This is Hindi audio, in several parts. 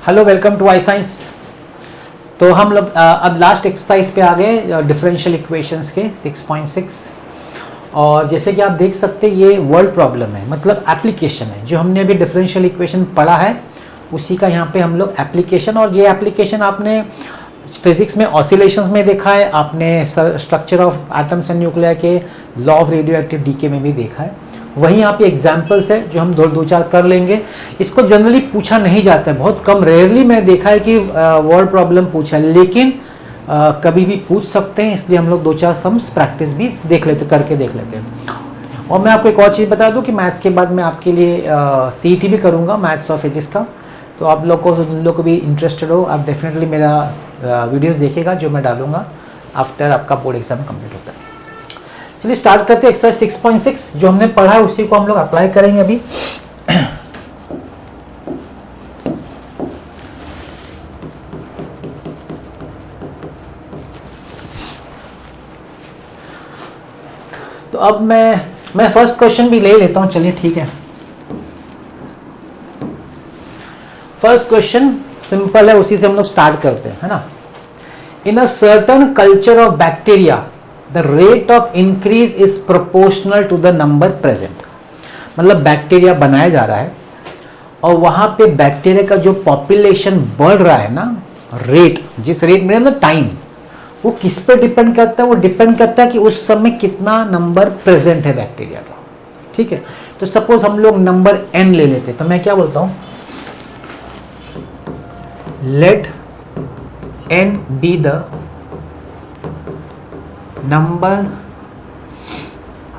Hello, welcome to I science. तो हम लोग अब लास्ट एक्सरसाइज पे आ गए डिफरेंशियल इक्वेशंस के 6.6। और जैसे कि आप देख सकते हैं ये वर्ड प्रॉब्लम है, मतलब एप्लीकेशन है। जो हमने अभी डिफरेंशियल इक्वेशन पढ़ा है उसी का यहाँ पे हम लोग एप्लीकेशन, और ये एप्लीकेशन आपने फिजिक्स में ऑसिलेशंस में देखा है, आपने structure of atoms and nuclear के law of radioactive decay में भी देखा है। वहीं यहाँ पे एग्जाम्पल्स है जो हम दो चार कर लेंगे। इसको जनरली पूछा नहीं जाता है, बहुत कम, रेयरली मैं देखा है कि वर्ड प्रॉब्लम पूछा है, लेकिन कभी भी पूछ सकते हैं, इसलिए हम लोग दो चार सम्स प्रैक्टिस भी देख लेते, करके देख लेते हैं। और मैं आपको एक और चीज़ बता दूं कि मैथ्स के बाद मैं आपके लिए CET भी करूँगा, मैथ्स और फिजिक्स का। तो आप लोग को, जिन लोग को भी इंटरेस्टेड हो, आप डेफिनेटली मेरा वीडियोज़ देखेगा जो मैं डालूंगा आफ्टर आपका बोर्ड एग्जाम कम्प्लीट होता है। चलिए स्टार्ट करते हैं। एक्सरसाइज 6.6 जो हमने पढ़ा है उसी को हम लोग अप्लाई करेंगे अभी। तो अब मैं फर्स्ट क्वेश्चन भी ले लेता हूं, चलिए ठीक है। फर्स्ट क्वेश्चन सिंपल है, उसी से हम लोग स्टार्ट करते हैं, है ना। In a certain culture of bacteria the rate of increase is proportional to the number present। मतलब बैक्टीरिया बनाया जा रहा है और वहां पे बैक्टीरिया का जो पॉपुलेशन बढ़ रहा है ना, रेट, जिस रेट में ना टाइम, वो किस पे डिपेंड करता है? वो डिपेंड करता है कि उस समय कितना नंबर प्रेजेंट है बैक्टीरिया का। ठीक है, तो सपोज हम लोग नंबर n ले लेते, तो मैं क्या बोलता हूं, let n be the number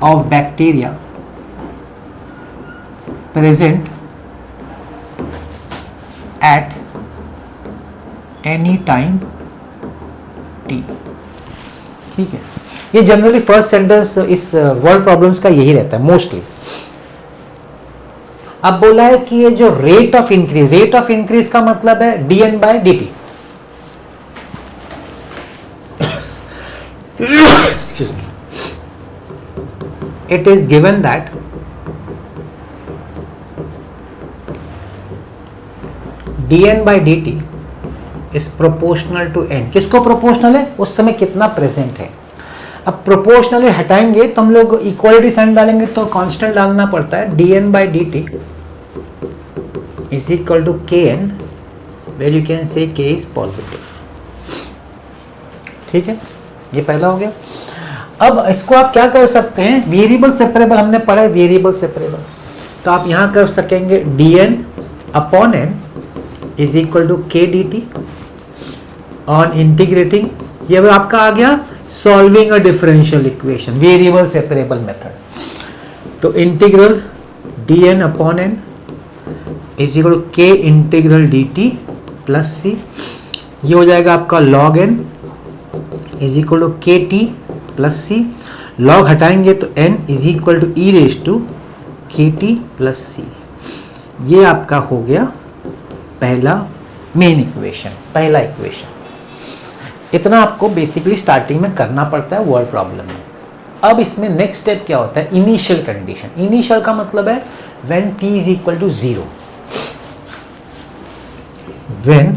of bacteria present at any time t। ठीक है, ये जनरली फर्स्ट सेंटेंस इस वर्ड प्रॉब्लम्स का यही रहता है मोस्टली। अब बोला है कि ये जो रेट ऑफ इंक्रीज का मतलब है dn/dt। Excuse me. It is given that dn/dt is proportional to n। किसको प्रोपोर्शनल है? उस समय कितना प्रेजेंट है। अब प्रोपोर्शनल हटाएंगे तो हम लोग इक्वालिटी साइन डालेंगे तो कांस्टेंट डालना पड़ता है। dn/dt is equal to kn, where you can say k is positive। ठीक है, ये पहला हो गया। अब इसको आप क्या कर सकते हैं, वेरिएबल सेपरेबल हमने पढ़ा है, वेरिएबल सेपरेबल, तो आप यहां कर सकेंगे dn/n is equal to k dt on integrating. ये आपका आ गया solving a differential equation, variable separable method. तो integral dn/n is equal to k integral dt plus c। ये हो जाएगा आपका log n is equal to k t plus C. Log हटाएंगे तो n is equal to e raise to k t plus C. ये आपका हो गया पहला मेन इक्वेशन, पहला इक्वेशन। इतना आपको बेसिकली स्टार्टिंग में करना पड़ता है वर्ड प्रॉब्लम में। अब इसमें नेक्स्ट स्टेप क्या होता है, इनिशियल कंडीशन। इनिशियल का मतलब है when t is equal to 0। When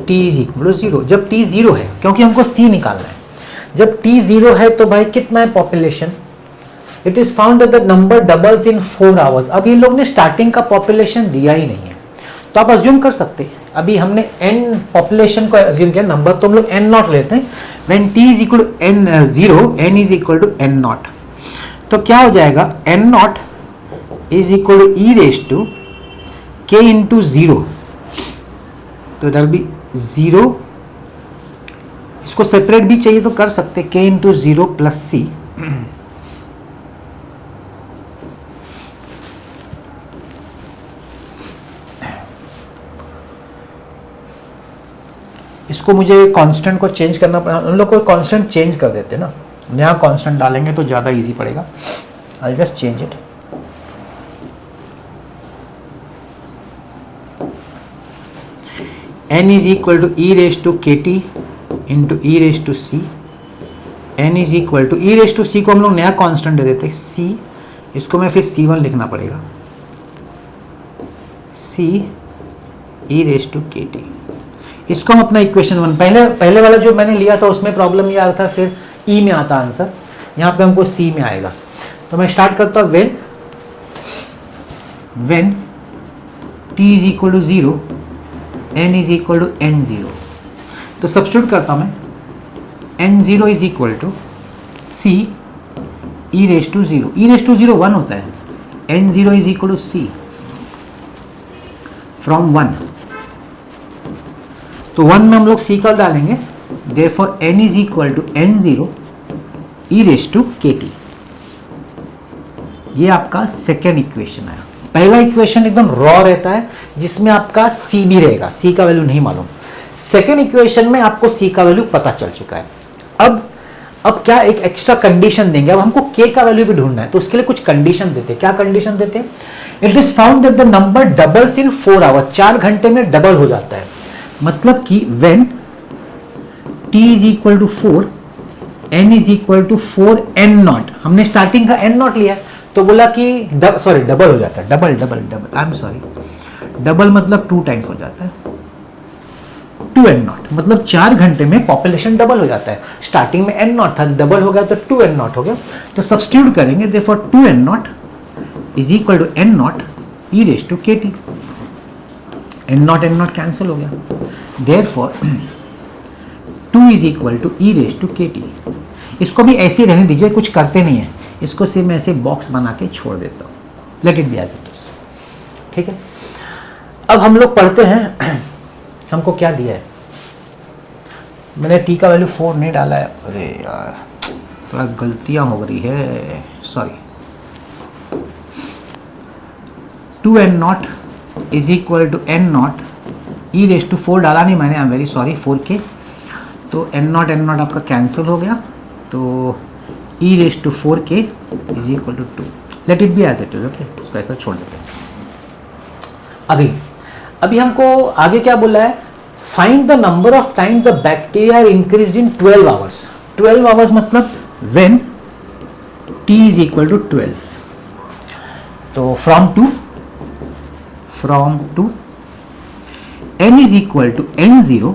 t is equal to 0, जब t 0 है, क्योंकि हमको c निकालना है। जब t 0 है तो भाई कितना है population? It is found that the number doubles in 4 hours. अब ये लोग ने स्टार्टिंग का पॉपुलेशन दिया ही नहीं है, तो आप अज्यूम कर सकते हैं। अभी हमने n पॉपुलेशन को अज्यूम किया, नंबर तो हम लोग n0 लेते हैं। When t is equal to n0, n is equal to n0, तो क्या हो जाएगा, n0 is equal to e raise to k into 0। तो इधर भी 0, इसको सेपरेट भी चाहिए तो कर सकते, k इंटू 0 प्लस सी। इसको मुझे कांस्टेंट को चेंज करना पड़ा, हम लोग को कांस्टेंट चेंज कर देते ना, नया कांस्टेंट डालेंगे तो ज़्यादा इजी पड़ेगा। I just change it. n is equal to e raise to k t into e raise to C. n is equal to e raise to C को हम लोग नया कांस्टेंट दे देते c, इसको मैं फिर c1 लिखना पड़ेगा। c E raise to k t. इसको हम अपना इक्वेशन 1, पहले वाला जो मैंने लिया था उसमें प्रॉब्लम ये आ रहा था, फिर ई में आता आंसर, यहाँ पे हमको सी में आएगा। तो मैं स्टार्ट करता हूँ when t is equal to 0 n is equal to n0। तो सब्स्टिट्यूट करता हूँ मैं, n0 is equal to C E raise to 0। E raise to 0 1 होता है, n0 is equal to C from 1। तो 1 में हम लोग सी का डालेंगे, therefore n is equal to n0 e raise to k T. ये आपका सेकेंड इक्वेशन आया। पहला इक्वेशन एकदम रॉ रहता है जिसमें आपका सी भी रहेगा, सी का वैल्यू नहीं मालूम। सेकेंड इक्वेशन में आपको सी का वैल्यू पता चल चुका है। अब क्या एक एक्स्ट्रा कंडीशन देंगे, अब हमको के का वैल्यू भी ढूंढना है, तो उसके लिए कुछ कंडीशन देते हैं। क्या कंडीशन देते हैं? It is found that the number doubles in 4 hours, 4 घंटे में डबल हो जाता है। मतलब कि when t is equal to 4 n is equal to 4 n nought, हमने स्टार्टिंग का n नॉट लिया तो बोला कि सॉरी डबल हो जाता है, double I am sorry, double मतलब 2 टाइम्स हो जाता है, 2n नॉट, मतलब 4 घंटे में पॉपुलेशन डबल हो जाता है। स्टार्टिंग में n नॉट था, डबल हो गया तो 2n नॉट हो गया। तो सब्स्टिट्यूट करेंगे, therefore 2n nought is equal to n nought e raise to k t. n nought cancel हो गया, therefore 2 is equal to e raise to k t. इसको भी ऐसे ही रहने दीजिए, कुछ करते नहीं है, इसको सिर्फ मैं ऐसे बॉक्स बना के छोड़ देता हूँ, let it be as it is. ठीक है, अब हम लोग पढ़ते हैं, हमको क्या दिया है। मैंने टी का वैल्यू 4 नहीं डाला है, अरे यार थोड़ा गलतियाँ हो रही है, sorry. 2n nought is equal to n nought e raise to 4 डाला नहीं मैंने, I am very sorry, 4k। तो n नॉट आपका कैंसिल हो गया, तो e raise to 4k is equal to 2। Let it be as it is, okay, उसको ऐसा छोड़ देते हैं। अभी हमको आगे क्या बोला है, find the number of time the bacteria increase in 12 hours. 12 hours मतलब when t is equal to 12। तो from two n is equal to n0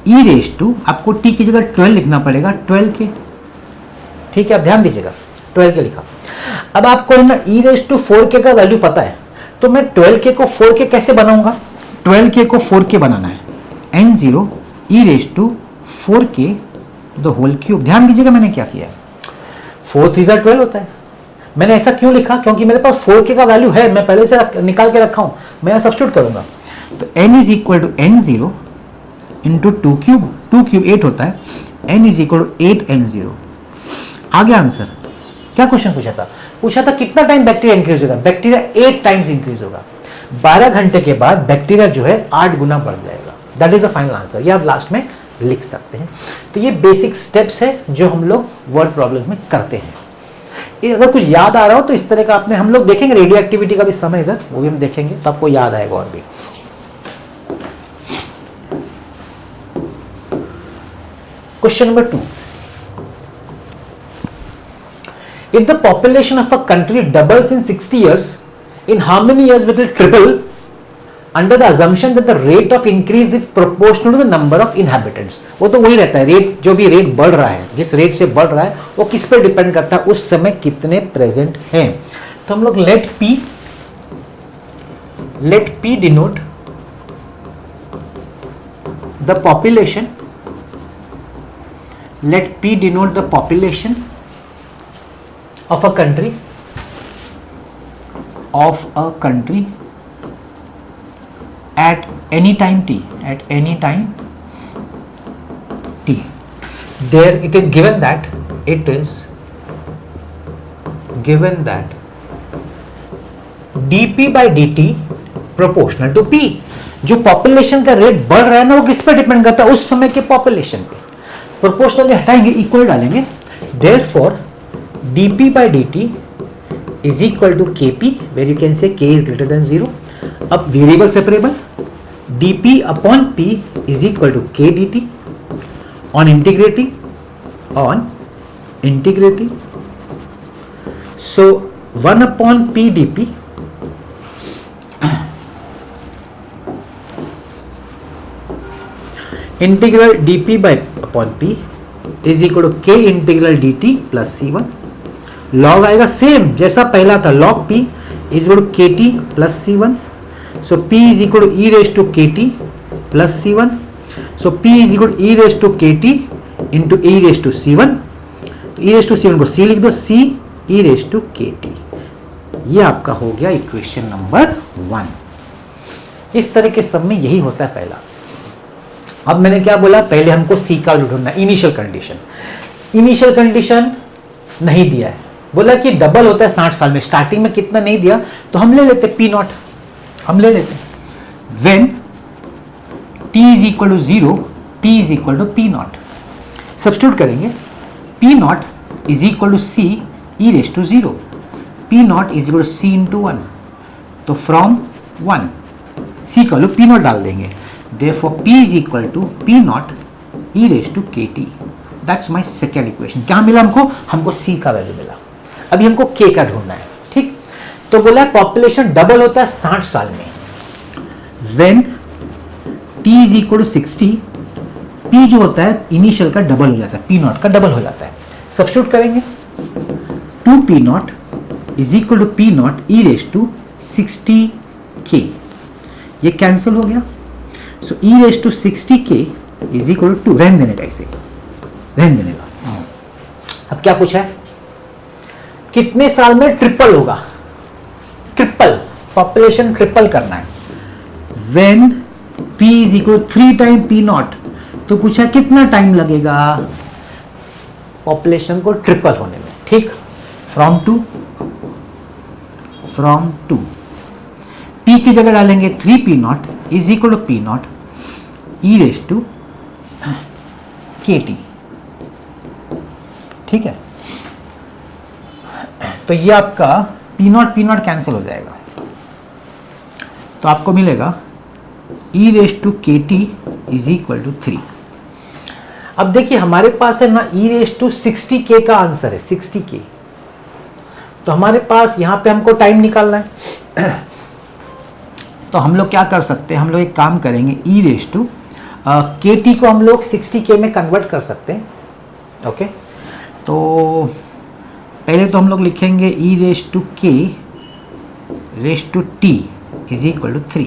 e raise to, आपको t की जगह 12 लिखना पड़ेगा, 12k। ठीक है, आप ध्यान दीजिएगा, 12k लिखा। अब आपको ना ई रेस टू 4k का वैल्यू पता है, तो मैं 12k को 4k कैसे बनाऊंगा? 12k को 4k बनाना है, n0 e raise to 4k the whole cube. ध्यान दीजिएगा मैंने क्या किया, 4 3 12 होता है। मैंने ऐसा क्यों लिखा? क्योंकि मेरे पास 4k का वैल्यू है, मैं पहले से निकाल के रखा हूं, मैं यहाँ सब्स्टिट्यूट करूंगा। तो n is equal to n0 into 2 cube, 2 cube 8 होता है, n is equal to 8n0। आगे आंसर क्या क्वेश्चन पूछा था कितना टाइम बैक्टीरिया इंक्रीज होगा? बैक्टीरिया 8 टाइम्स इंक्रीज होगा। 12 घंटे के बाद बैक्टीरिया जो है 8 गुना बढ़ जाएगा। That is the final answer, ये आप लास्ट में लिख सकते हैं। तो ये बेसिक स्टेप्स है जो हम लोग वर्ड प्रॉब्लम में करते हैं। ये अगर कुछ याद आ रहा हो तो इस तरह का आपने, हम लोग देखेंगे रेडियो एक्टिविटी का भी समय इधर, वो भी हम देखेंगे तो आपको याद आएगा। और भी question number 2, if the population of a country doubles in 60 years, in how many years will it triple under the assumption that the rate of increase is proportional to the number of inhabitants? वो तो वही रहता है, रेट जो भी रेट बढ़ रहा है, जिस रेट से बढ़ रहा है वो किस पे डिपेंड करता है, उस समय कितने प्रेजेंट हैं। तो हम लोग let p denote the population, let p denote the population of a country at any time t, there it is given that dp by dt proportional to p। जो पॉपुलेशन का रेट बढ़ रहा है ना, वो किस पे डिपेंड करता है, उस समय के पॉपुलेशन पे। प्रोपोर्शनली हटाएंगे, इक्वल डालेंगे, therefore dp by dt is equal to kp, where you can say k is greater than 0। अब variable separable, dp upon p is equal to k dt on integrating, so 1 upon p dp integral dp by upon p is equal to k integral dt plus c1। Log आएगा सेम जैसा पहला था, log p is equal to kt plus c1। So p is equal to e raise to kt plus c1। So p is equal to e raise to kt into e raise to c1। e raise to c1 को c लिख दो, c e raise to kt। ये आपका हो गया इक्वेशन नंबर 1। इस तरह के सब में यही होता है पहला। अब मैंने क्या बोला, पहले हमको सी का वैल्यू ढूंढना है, इनिशियल कंडीशन। इनिशियल कंडीशन नहीं दिया है, बोला कि डबल होता है 60 साल में, स्टार्टिंग में कितना नहीं दिया, तो हम ले लेते पी नॉट, हम ले लेते when t is equal to 0 P is equal to P not. Substitute करेंगे, P not is equal to C e raise to 0, P not is equal to C into 1। तो फ्रॉम 1 सी का वैल्यू पी नॉट डाल देंगे, therefore p is equal to p naught e raised to kt। that's my second equation। क्या मिला हमको c का वैल्यू मिला। अभी हमको k का ढूंढना है, ठीक। तो बोला पॉपुलेशन डबल होता है 60 साल में, when t is equal to 60, p जो होता है इनिशियल का डबल हो जाता है, p नॉट का डबल हो जाता है। सब्स्टिट्यूट करेंगे, 2p nought is equal to p nought e raised to 60k, ये कैंसिल हो गया। So e raise to 60k is equal to, रहने देने का, इसे रहने देने का। अब क्या पूछा है, कितने साल में ट्रिपल होगा, ट्रिपल पॉपुलेशन ट्रिपल करना है। When p is equal 3 time p not, तो पूछा कितना टाइम लगेगा पॉपुलेशन को ट्रिपल होने में, ठीक। फ्रॉम टू p की जगह डालेंगे 3p nought is equal to P nought e raise to kt, ठीक है। तो ये आपका पी नॉट कैंसिल हो जाएगा, तो आपको मिलेगा e raise to kt is equal to 3। अब देखिए हमारे पास है ना ई रेज टू 60k का आंसर है, 60k। तो हमारे पास यहां पे हमको टाइम निकालना है तो हम लोग क्या कर सकते हैं, हम लोग एक काम करेंगे, ई रेज टू kt को हम लोग 60k में कन्वर्ट कर सकते हैं, ओके। तो पहले तो हम लोग लिखेंगे e raise to k raise to t is equal to 3।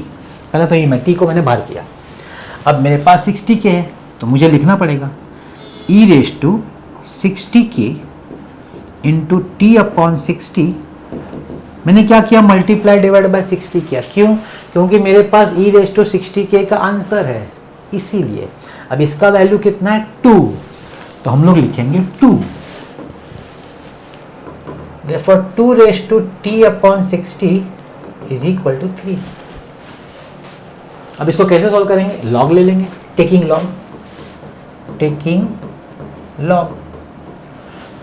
पहले तो ये मैं t को मैंने बाहर किया, अब मेरे पास 60k है तो मुझे लिखना पड़ेगा e raise to 60k into t upon 60। मैंने क्या किया, मल्टीप्लाई डिवाइड बाय 60 किया, क्यों, क्योंकि मेरे पास e रेज टू 60k का आंसर है, इसीलिए। अब इसका वैल्यू कितना है 2, तो हम लोग लिखेंगे 2, therefore 2 raise to t upon 60 is equal to 3। अब इसको कैसे सॉल्व करेंगे, लॉग ले लेंगे, टेकिंग लॉग।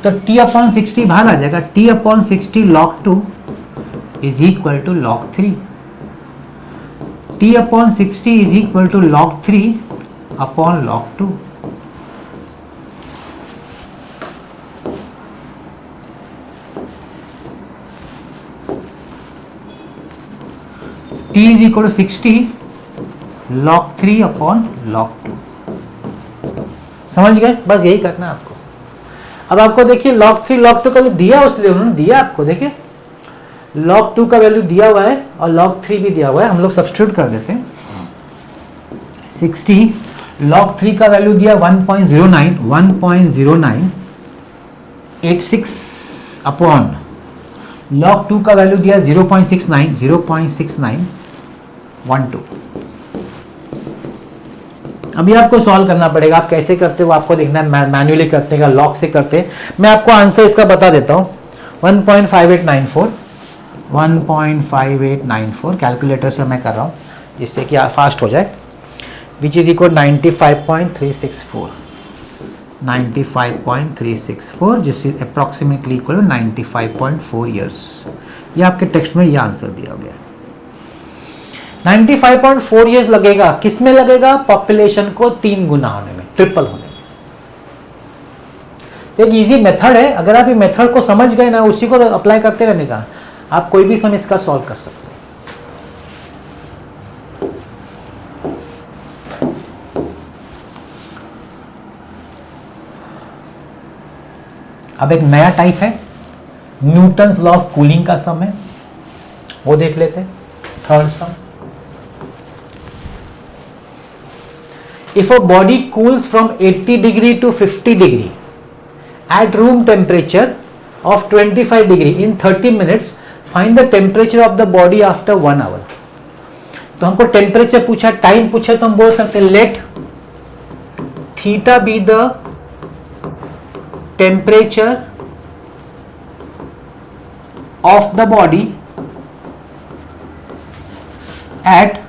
तो t अपॉन 60 बाहर आ जाएगा, t upon 60 log 2 is equal to log 3। t upon 60 is equal to log 3 upon log 2। t is equal to 60 log 3 upon log 2। समझ गए, बस यही करना है आपको। अब आपको देखिए log 3 log 2 का वैल्यू दिया, उसलिए उन्होंने दिया आपको, देखिए log 2 का वैल्यू दिया हुआ है और log 3 भी दिया हुआ है, हम लोग सब्स्टिट्यूट कर देते हैं। 60 log 3 का वैल्यू दिया 1.0986 अपॉन log 2 का वैल्यू दिया 0.6912। अभी आपको सॉल्व करना पड़ेगा, आप कैसे करते हो आपको देखना है, मैन्युअली करते हैं, लॉग से करते हैं। मैं आपको आंसर इसका बता देता हूँ, 1.5894 कैलकुलेटर से मैं कर रहा हूँ जिससे कि फास्ट हो जाए, विच इज इक्वल 95.364 जिससे अप्रॉक्सीमेटली इक्वल 95.4 ईयर्स। ये आपके टेक्स्ट में ये आंसर दिया गया है। 95.4 ईयर्स लगेगा, किस में लगेगा, पॉपुलेशन को 3 गुना होने में, ट्रिपल होने में। एक इजी मेथड है, अगर आप ये मेथड को समझ गए ना, उसी को अप्लाई करते रहने का, आप कोई भी सम इसका सॉल्व कर सकते हैं। अब एक नया टाइप है, न्यूटन्स लॉ ऑफ कूलिंग का सम है, वो देख लेते हैं। Third sum, if a body cools from 80 degree to 50 degree at room temperature of 25 degree in 30 minutes, find the temperature of the body after 1 hour. तो हमको टेम्परेचर पूछा, टाइम पूछा, तो हम बोल सकते हैं let theta be the temperature of the body at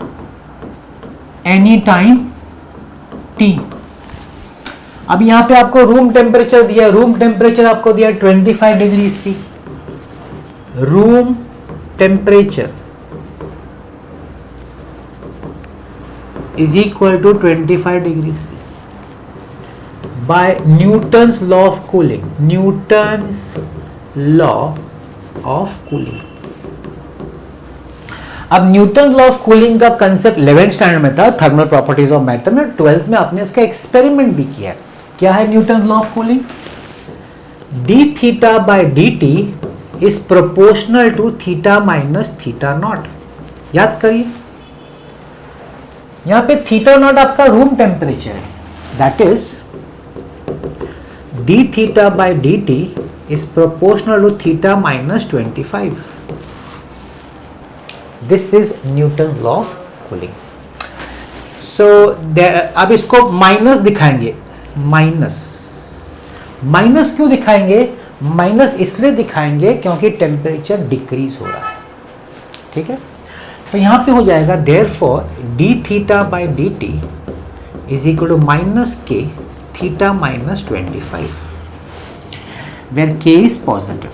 any time t. अब यहां पे आपको रूम टेम्परेचर दिया, रूम टेम्परेचर आपको दिया 25 degree C. Room temperature is equal to 25 degree C by Newton's law of cooling. Newton's law of cooling. अब न्यूटन लॉ ऑफ कूलिंग का कंसेप्ट 11th स्टैंडर्ड में था, थर्मल प्रॉपर्टीज ऑफ मैटर में। 12th में आपने इसका एक्सपेरिमेंट भी किया है। क्या है Newton law of cooling? D theta by d t is proportional to theta minus theta naught. याद करिए, यहां पे थीटा नॉट आपका रूम टेम्परेचर है, that is d theta by d t is proportional to theta minus 25। This is Newton law of cooling. So अब इसको माइनस दिखाएंगे। माइनस क्यों दिखाएंगे? माइनस इसलिए दिखाएंगे क्योंकि टेम्परेचर डिक्रीज हो रहा है, ठीक है। तो यहां पे हो जाएगा therefore d theta by d t is equal to minus k theta minus 25 where k is positive.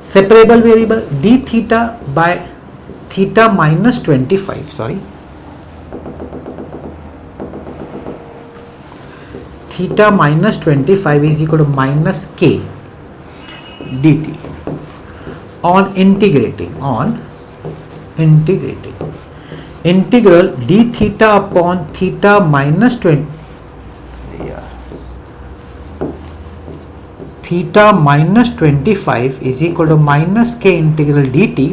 Separable variable d theta by theta minus 25, sorry, theta minus 25 is equal to minus k dt on integrating integral d theta upon theta minus 20 theta minus 25 is equal to minus k integral dt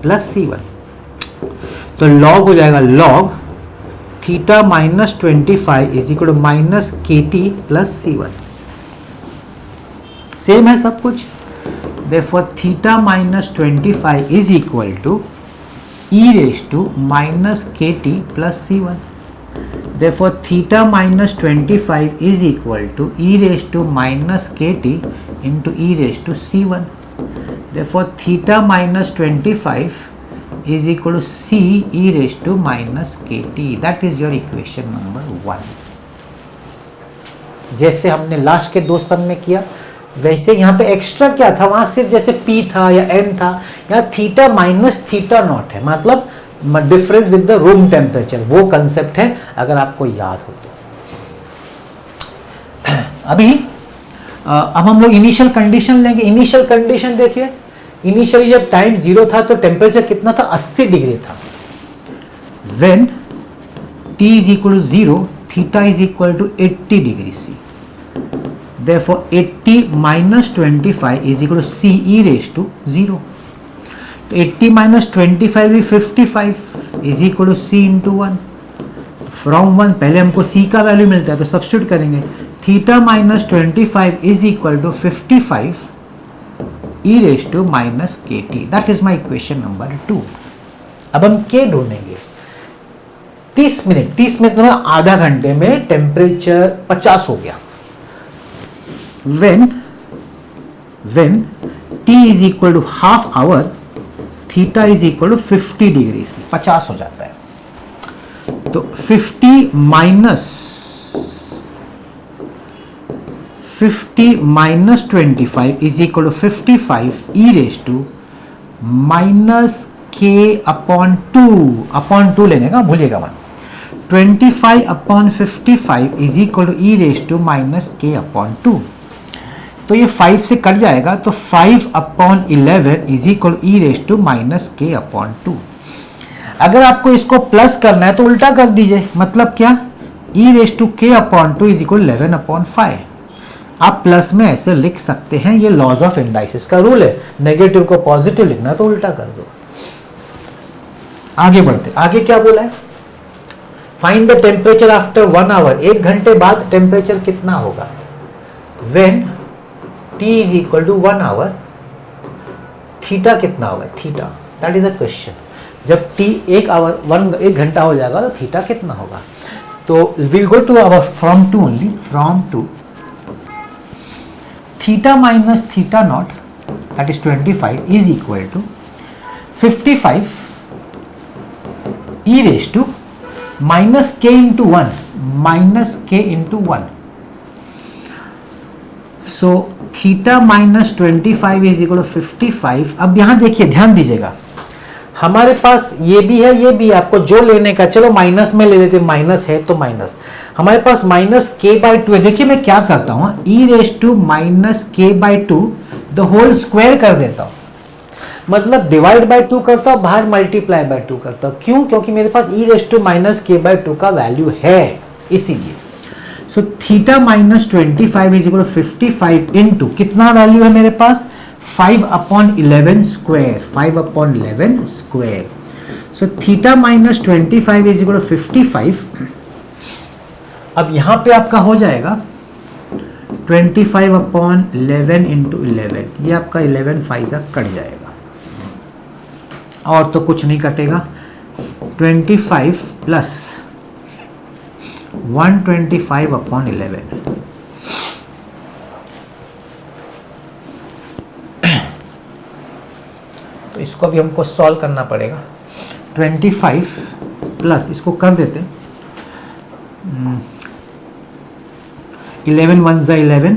plus c1। तो log हो जाएगा log theta minus 25 is equal to minus k t plus C1। Same है सब कुछ। Therefore theta minus 25 is equal to e raise to minus k t plus C1। Therefore theta minus 25 is equal to e raise to minus k t into e raise to C1। Therefore theta minus 25 is equal to c e raised to minus kt. That is your equation number 1। जैसे हमने लास्ट के दो सम में किया वैसे यहाँ पे एक्स्ट्रा क्या था, वहां सिर्फ जैसे p था या n था, यहाँ थीटा माइनस थीटा नॉट है, मतलब difference with the room temperature. वो कंसेप्ट है अगर आपको याद हो तो। अभी अब हम लोग इनिशियल कंडीशन लेंगे। इनिशियल कंडीशन देखिए, इनिशियली जब टाइम 0 था तो टेम्परेचर कितना था? 80 डिग्री था। When t is equal to 0 theta is equal to 80 degree C. Therefore 80 minus 25 is equal to c e raise to 0। तो 80 माइनस 25 भी 55 is equal to c into 1। From 1 पहले हमको c का वैल्यू मिलता है तो सब्स्टिट्यूट करेंगे। Theta minus 25 is equal to 55 e raise to minus k t. That is my equation number 2। अब हम k ढूंढेंगे। 30 मिनट में आधा घंटे में टेम्परेचर 50 हो गया। when t is equal to half hour theta is equal to 50 degree C, 50 हो जाता है। तो 50 minus 25 is equal to 55 e raise to minus k upon 2 लेने का भूलिएगा मन। 25 upon 55 is equal to e raise to minus k upon 2। तो ये 5 से कट जाएगा तो 5 upon 11 is equal e raise to minus k upon 2। अगर आपको इसको प्लस करना है तो उल्टा कर दीजिए, मतलब क्या? ई रेज टू के अपॉन 2 इज इक्वल 11 अपॉन 5। आप प्लस में ऐसे लिख सकते हैं, ये लॉज ऑफ इंडाइसिस का रूल है, नेगेटिव को पॉजिटिव लिखना तो उल्टा कर दो। आगे बढ़ते, आगे क्या बोला है, find the temperature after 1 hour, 1 घंटे बाद टेम्परेचर कितना होगा, when t is equal to 1 hour, theta कितना होगा, theta, that is a question. जब t 1 घंटा हो जाएगा तो थीटा कितना होगा, तो will go to hour from to only, from to theta minus theta nought that is 25 is equal to 55 e raise to minus k into 1, minus k into 1। So theta minus 25 is equal to 55। अब यहां देखिए, ध्यान दीजिएगा, हमारे पास ये भी है, ये भी है, आपको जो लेने का, चलो माइनस में ले लेते, माइनस है तो माइनस, हमारे पास माइनस k बाई 2 है। देखिए मैं क्या करता हूं, e raise to minus k by 2 the whole square कर देता हूं, मतलब डिवाइड बाई 2 करता हूं, बाहर मल्टीप्लाई बाई 2 करता हूं। क्यों? क्योंकि मेरे पास e raise to minus k by 2 का वैल्यू है, इसीलिए। So theta minus 25 is equal to 55 into कितना वैल्यू है मेरे पास, 5/11 square, 5/11 square. So theta minus 25 is equal to 55। अब यहां पे आपका हो जाएगा 25/11 इंटू 11, ये आपका 11 फाइजा कट जाएगा और तो कुछ नहीं कटेगा। 25 प्लस 125/11, तो इसको अभी हमको सॉल्व करना पड़ेगा। 25 प्लस इसको कर देते, 11 1 जा 11,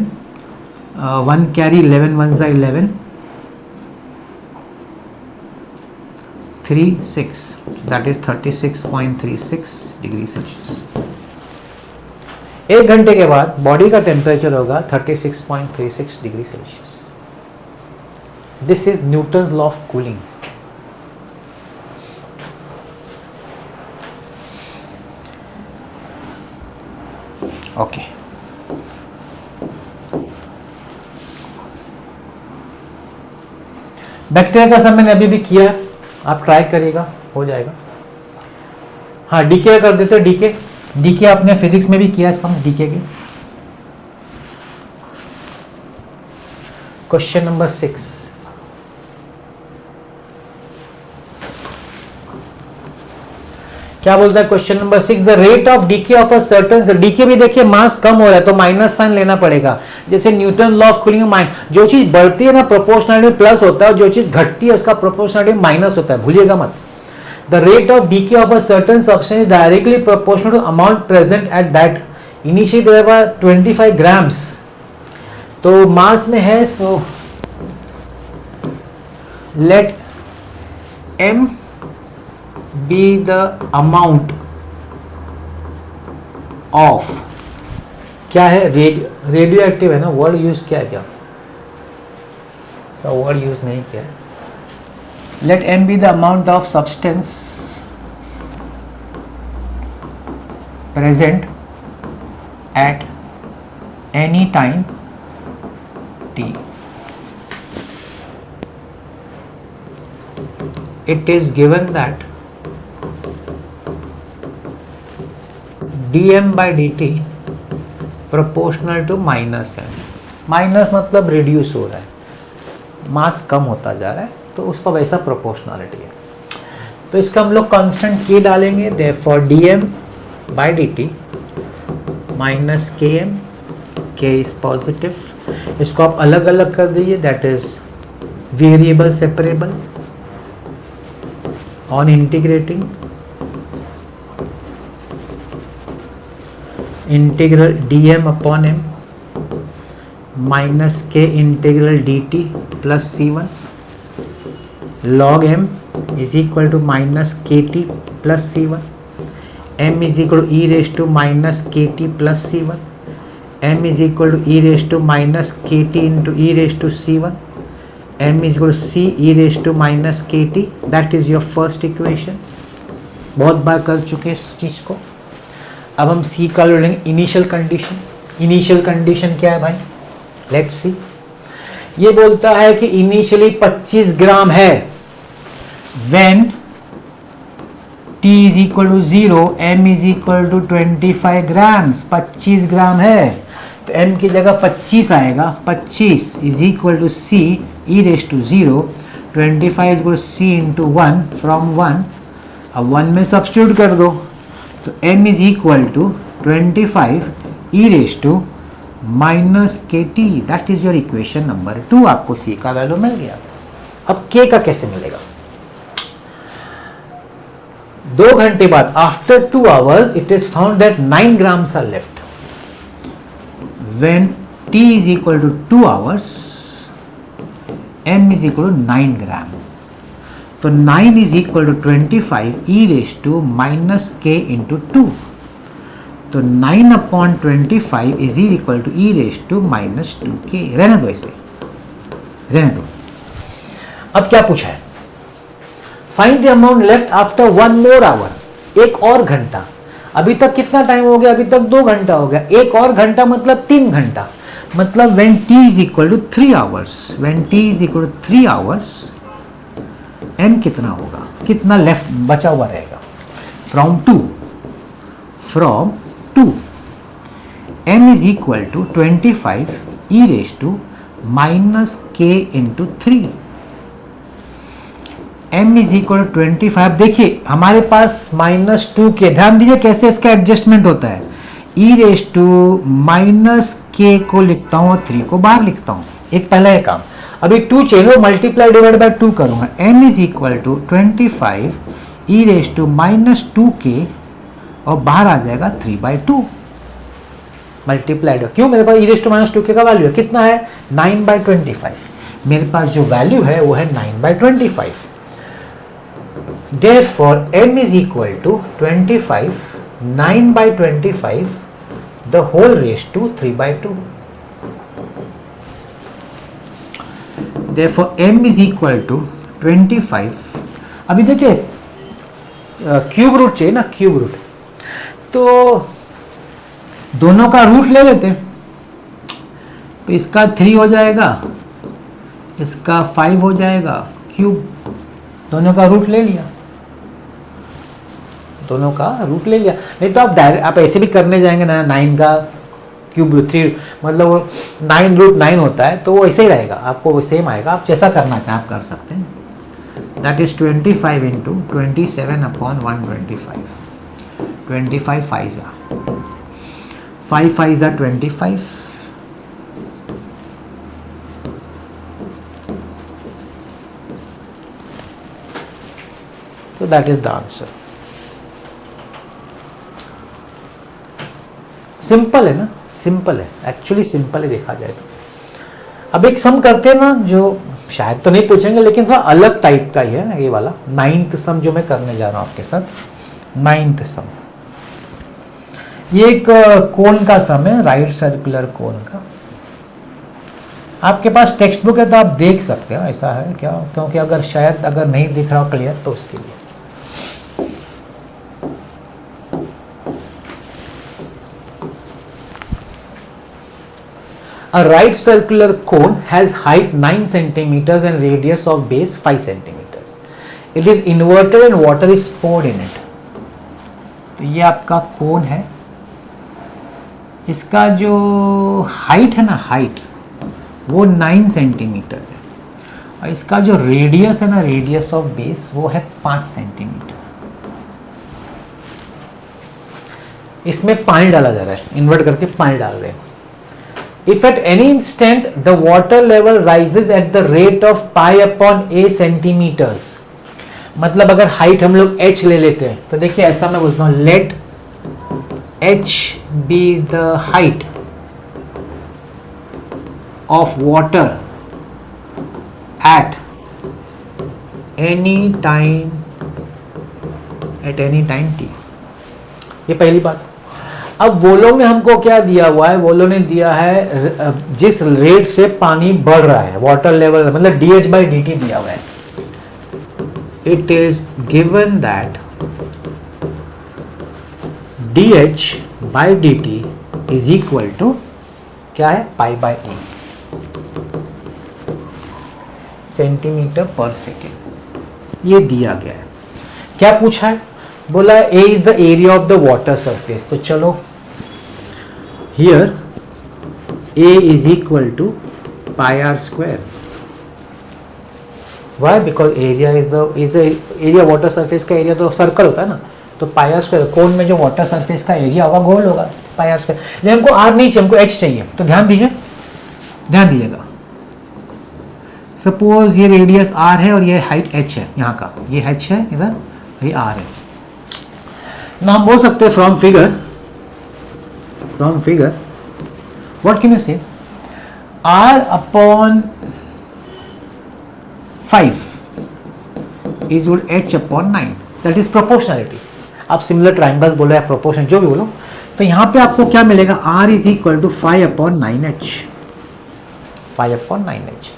1 कैरी, 11 1 जा 11, 3 6, दैट इज 36.36 डिग्री सेल्सियस। 1 घंटे के बाद बॉडी का टेम्परेचर होगा 36.36 degree Celsius. This is Newton's law of cooling. Okay, bacteria का सब मैंने अभी भी किया है, आप ट्राई करिएगा, हो जाएगा। हाँ, डीके कर देते, डीके आपने फिजिक्स में भी किया, सम डीके के। क्वेश्चन नंबर 6, क्या बोलता है question number 6, the rate of decay of a certain, decay भी देखिए मास कम हो रहा है तो माइनस साइन लेना पड़ेगा। जैसे न्यूटन लॉ ऑफ कूलिंग, जो चीज बढ़ती है ना प्रोपोर्शनलिटी प्लस होता है, जो चीज घटती है उसका प्रोपोर्शनलिटी माइनस होता है, भूलिएगा मत। The rate of decay of a certain substance directly proportional to amount present at that, initially there were 25 grams, तो मास में है, so let m be the amount of, क्या है, रेडियो एक्टिव है ना, वर्ड यूज किया है क्या, वर्ड यूज नहीं किया। लेट m be the amount of substance present at any time t. It is given that dm by dt proportional to minus है, माइनस मतलब रिड्यूस हो रहा है, मास कम होता जा रहा है, तो उसका वैसा प्रोपोर्शनलिटी है। तो इसका हम लोग कांस्टेंट k डालेंगे, therefore dm by dt minus km, k is positive. इसको आप अलग अलग कर दीजिए, that is variable separable. On integrating, integral dm upon m minus k integral dt plus c1 log m is equal to minus kt plus c1, m is equal to e raise to minus kt plus c1, m is equal to e raise to minus kt into e raise to c1, m is equal to c e raise to minus kt, that is your first equation. बहुत बार कर चुके इस चीज़ को। अब हम सी का लेंगे इनिशियल कंडीशन। इनिशियल कंडीशन क्या है भाई, लेट्स सी। ये बोलता है कि इनिशियली 25 ग्राम है, when t is equal to 0, m is equal to 25 grams. 25 gram है तो m की जगह 25 आएगा। 25 is equal to c e raise to 0, 25 is equal c into 1 from 1। अब 1 में सब्स्टिट्यूट कर दो तो m is equal to 25 e raise to minus k t. That is your equation number 2। आपको c का वैल्यू मिल गया। अब k का कैसे मिलेगा? 2 घंटे बाद, after 2 hours, it is found that 9 grams are left. When t is equal to 2 hours, m is equal to 9 gram. तो 9 is equal to 25 e raised to minus k into 2. तो 9 upon 25 is equal to e raised to minus 2k. रहने दो इसे, रहने दो। अब क्या पूछा है? Find the amount left after 1 more hour. एक और घंटा। अभी तक कितना टाइम हो गया? अभी तक 2 घंटा हो गया। एक और घंटा मतलब 3 घंटा। मतलब when t is equal to 3 hours, when t is equal to 3 hours, m कितना होगा? कितना लेफ्ट बचा हुआ रहेगा? from 2 m is equal to 25 e raised to minus k into 3. m is equal to 25। देखिए हमारे पास -2k, ध्यान दीजिए कैसे इसका एडजस्टमेंट होता है। e रेस टू माइनस के को लिखता हूँ और 3 को बाहर लिखता हूँ। एक पहला है काम। अभी 2 चेलो मल्टीप्लाई डिवाइड बाय 2 करूंगा। m is equal to 25 e raise to minus 2k और बाहर आ जाएगा 3/2 मल्टीप्लाइड। क्यों? मेरे पास e raise to minus 2k का वैल्यू है, कितना है? 9/25। मेरे पास जो वैल्यू है वो है 9/25। Therefore, m is equal to 25, 9/25, the whole raised to 3/2. Therefore, m is equal to 25. अभी देखिए क्यूब रूट चाहिए ना, क्यूब रूट, तो दोनों का रूट ले लेते हैं। तो इसका 3 हो जाएगा, इसका 5 हो जाएगा, क्यूब दोनों का रूट ले लिया, दोनों का रूट ले लिया। नहीं तो आप डायरेक्ट आप ऐसे भी करने जाएंगे ना, 9 का क्यूब रूट 3 मतलब 9√9 होता है, तो वो ऐसे ही रहेगा, आपको वो सेम आएगा। आप जैसा करना चाहें आप कर सकते हैं। That is 25 into 27 upon 125। 25 5 5 25। So that is the answer. Simple है ना, सिंपल है, एक्चुअली सिंपल है देखा जाए तो। अब एक सम करते हैं ना, जो शायद तो नहीं पूछेंगे लेकिन थोड़ा अलग टाइप का ही है ये वाला। 9th सम जो मैं करने जा रहा हूँ आपके साथ, 9th सम। ये एक कोन का सम है, राइट सर्कुलर कोन का। आपके पास टेक्स्ट बुक है तो आप देख सकते हो, ऐसा है क्या? क्योंकि अगर शायद अगर नहीं दिख रहा हो क्लियर तो उसके लिए A right circular cone has height 9 centimeters and radius of base 5 centimeters. It is inverted and water is poured in it. तो ये आपका कोन है, इसका जो हाइट है ना, हाइट वो 9 सेंटीमीटर है, और इसका जो रेडियस है ना, रेडियस ऑफ बेस वो है 5 सेंटीमीटर। इसमें पानी डाला जा रहा है, इन्वर्ट करके पानी डाल रहे हैं। If at any instant the water level rises at the rate of pi upon a centimeters, मतलब अगर हाइट हम लोग h ले लेते हैं तो देखिए ऐसा मैं बोलता हूँ, let h be the height of water at any time t। ये पहली बात। अब वो लोग ने हमको क्या दिया हुआ है? वो लोग ने दिया है जिस रेट से पानी बढ़ रहा है, वाटर लेवल, मतलब dh/dt दिया हुआ है। It is given that dh/dt is equal to क्या है? π/a। सेंटीमीटर पर सेकेंड ये दिया गया है। क्या पूछा है, बोला A is the area of the water surface. तो चलो here A is equal to pi r square. Why, because area is the area water surface का एरिया तो सर्कल होता है ना, तो पाई आर स्क्वायर कोन में जो वाटर सरफेस का एरिया होगा गोल होगा पाई आर स्क्वायर। लेकिन हमको आर नहीं चाहिए, हमको एच चाहिए। तो ध्यान दीजिएगा, सपोज ये रेडियस आर है और ये हाइट एच है, यहाँ का ये एच है इधर, ये आर है ना। हम बोल सकते हैं from figure what can you say, R upon 5 is H upon 9, that is proportionality. आप सिमिलर ट्राइंगल्स बोलो या प्रोपोर्शन जो भी बोलो, तो यहाँ पे आपको क्या मिलेगा, r is equal to 5 upon 9h, 5 upon 9h।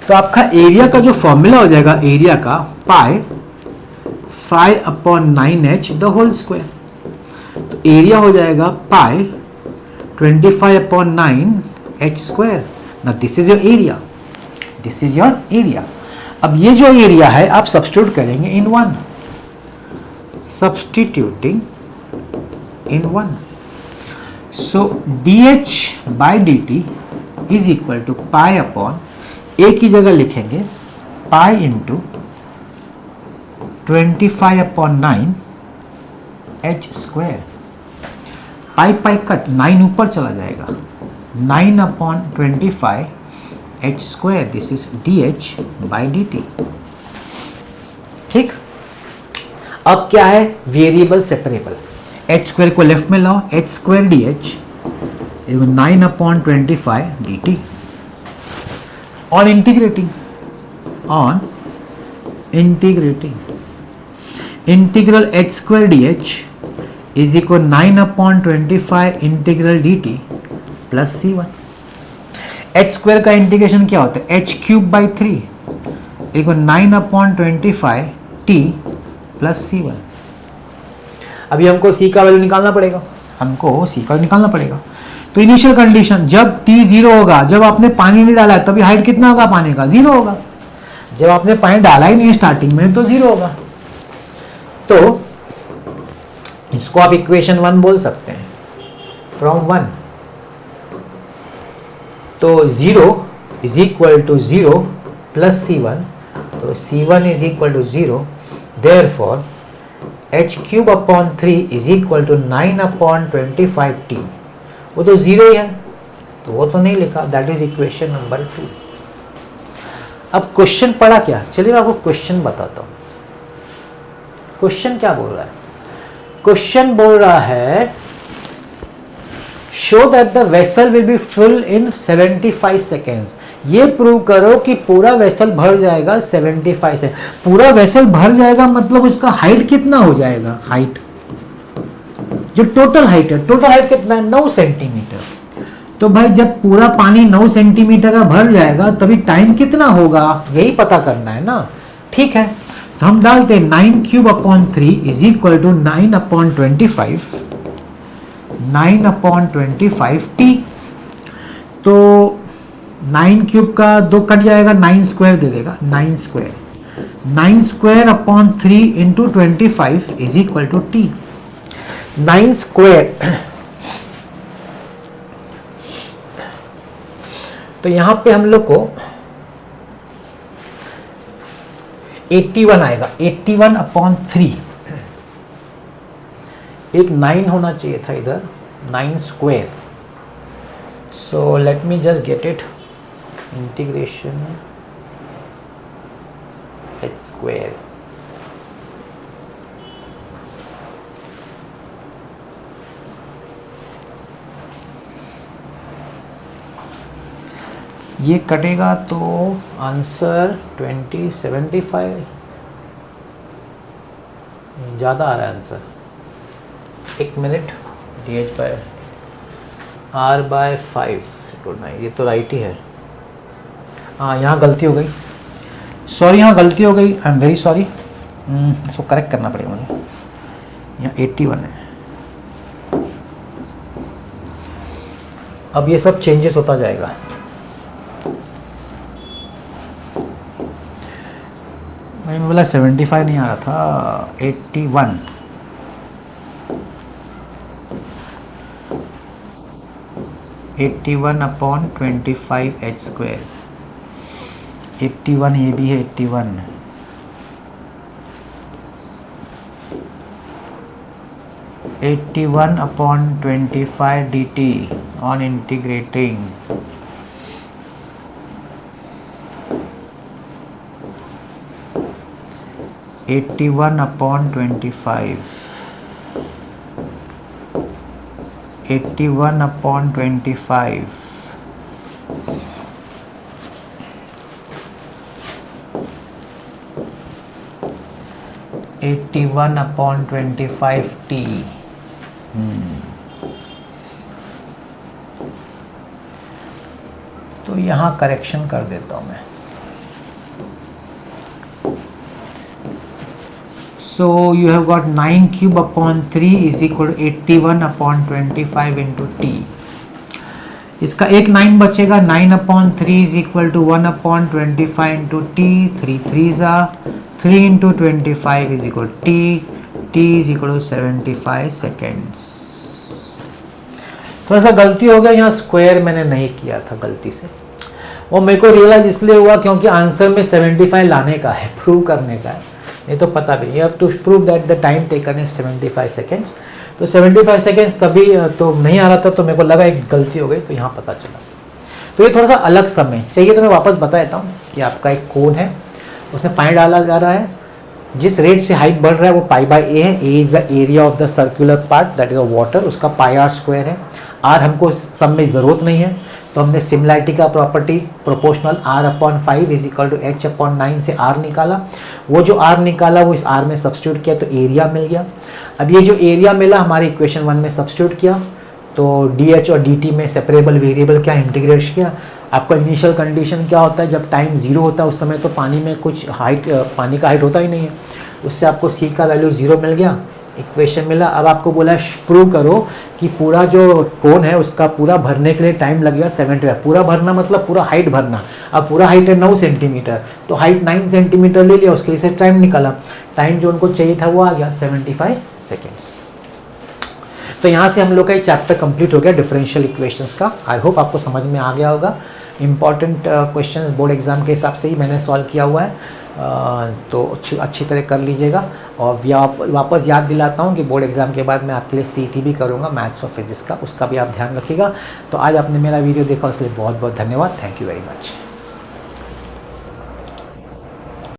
तो आपका एरिया का जो फॉर्मूला हो जाएगा, एरिया का pi 5 upon 9h the whole square. तो एरिया हो जाएगा पाई 25 अपॉन 9h स्क्वायर। ना दिस इज योर एरिया, अब ये जो एरिया है आप सब्स्टिट्यूट करेंगे in 1, substituting in 1, so dH by dt is equal to pi upon, A की जगह लिखेंगे pi into 25 upon 9h square. Pi pi cut, 9 ऊपर चला जाएगा, 9 upon 25h square, this is dH by dt। ठीक, अब क्या है, वेरिएबल सेपरेबल। h स्क्वायर को लेफ्ट में लाओ, h square dH 9 upon 25 dt। On integrating integral h square dH is equal 9 upon 25 integral dt plus c1। h square का इंटीग्रेशन क्या होता है, h cube by 3 equal 9 upon 25 t plus c1। अभी हमको c का वैल्यू निकालना पड़ेगा, तो इनिशियल कंडीशन जब t 0 होगा, जब आपने पानी नहीं डाला है तभी हाइट कितना होगा पानी का, 0 होगा। जब आपने पानी डाला ही नहीं स्टार्टिंग में तो 0 होगा। तो इसको आप इक्वेशन 1 बोल सकते हैं, फ्रॉम 1। तो 0 is equal to 0 plus c1, तो c1 is equal to 0, therefore h cube upon 3 is equal to 9 upon 25t। वो तो 0 ही है, तो वो तो नहीं लिखा, दैट इज इक्वेशन नंबर 2। अब क्वेश्चन पढ़ा क्या, चलिए मैं आपको क्वेश्चन बताता हूँ। क्वेश्चन क्या बोल रहा है, क्वेश्चन बोल रहा है show that the vessel will be full in 75 seconds. ये प्रूव करो कि पूरा वेसल भर जाएगा 75 से। पूरा वेसल भर जाएगा मतलब उसका हाइट कितना हो जाएगा, हाइट जो टोटल हाइट है, टोटल हाइट कितना है, 9 सेंटीमीटर। तो भाई जब पूरा पानी 9 सेंटीमीटर का भर जाएगा तभी टाइम कितना होगा, यही पता करना है ना। ठीक है, तो हम डालते हैं 9 cube upon 3 is equal to 9 upon 25, 9 upon 25 t। तो 9 क्यूब का 2 कट जाएगा, 9 स्क्वायर दे देगा, 9 square upon 3 into 25 is equal to t। 9 square, तो यहां पे हम लोग को 81 आएगा, 81 अपॉन 3। एक 9 होना चाहिए था इधर, 9 square. So let me just get it, integration h square, ये कटेगा तो आंसर 2075 ज़्यादा आ रहा है answer. 1 minute, dH by r by 5 जोड़ना है, ये तो राइट ही है। हाँ यहाँ गलती हो गई, सॉरी यहाँ गलती हो गई, आई एम वेरी सॉरी, इसको करेक्ट करना पड़ेगा मुझे। यहाँ 81 है। अब ये सब चेंजेस होता जाएगा। मैं बोला 75 नहीं आ रहा था, 81। 81/25 h²। 81 ये भी है 81। 81/25 dt on integrating 81/25 81/25 81/25 t। तो यहाँ करेक्शन कर देता हूँ मैं। So you have got 9³/3 is equal to 81/25 into t। इसका एक 9 बचेगा, 9/3 is equal to 1/25 into t। 3 3s are 3 into 25 is equal to t। t is equal to 75 seconds। थोड़ा सा गलती हो गया, यहाँ स्क्वायर मैंने नहीं किया था गलती से। वो मेरे को रियलाइज इसलिए हुआ क्योंकि आंसर में 75 लाने का है, प्रूव करने का है। ये तो पता भी, you have to prove that the time taken is 75 seconds. तो 75 सेकेंड्स तभी तो नहीं आ रहा था, तो मेरे को लगा एक गलती हो गई, तो यहाँ पता चला। तो ये थोड़ा सा अलग समय चाहिए, तो मैं वापस बता देता हूँ कि आपका एक कोन है, उसमें पानी डाला जा रहा है, जिस रेट से हाइट बढ़ रहा है वो π/a है। a is the area of the circular part that is a water, उसका πr² है। r हमको सब में ज़रूरत नहीं है, तो हमने सिमिलैरिटी का property proportional r/5 is equal to h/9 से r निकाला। वो जो r निकाला वो इस r में सब्स्टिट्यूट किया तो एरिया मिल गया। अब ये जो एरिया मिला हमारे इक्वेशन 1 में सब्स्टिट्यूट किया, तो dh और dt में सेपरेबल वेरिएबल क्या इंटीग्रेट किया। आपका इनिशियल कंडीशन क्या होता है, जब टाइम 0 होता है उस समय तो पानी में कुछ हाइट, पानी का हाइट होता ही नहीं है, उससे आपको c का वैल्यू 0 मिल गया, इक्वेशन मिला। अब आपको बोला है प्रूव करो कि पूरा जो कोन है उसका पूरा भरने के लिए टाइम लगेगा 75। पूरा भरना मतलब पूरा हाइट भरना। अब पूरा हाइट है 9 सेंटीमीटर, तो हाइट 9 सेंटीमीटर ले लिया, उसके लिए टाइम निकाला। टाइम जो उनको चाहिए था वो आ गया 75 सेकेंड्स। तो यहाँ से हम लोग का ये चैप्टर कंप्लीट हो गया डिफरेंशियल इक्वेशंस का। आई होप आपको समझ में आ गया होगा। इंपॉर्टेंट क्वेश्चंस बोर्ड एग्जाम के हिसाब से ही मैंने सॉल्व किया हुआ है, तो अच्छी तरह कर लीजिएगा। और वापस याद दिलाता हूँ कि बोर्ड एग्जाम के बाद मैं आपके लिए CET भी करूँगा मैथ्स और फिजिक्स का, उसका भी आप ध्यान रखिएगा। तो आज आपने मेरा वीडियो देखा उसके लिए बहुत बहुत धन्यवाद। Thank you very much.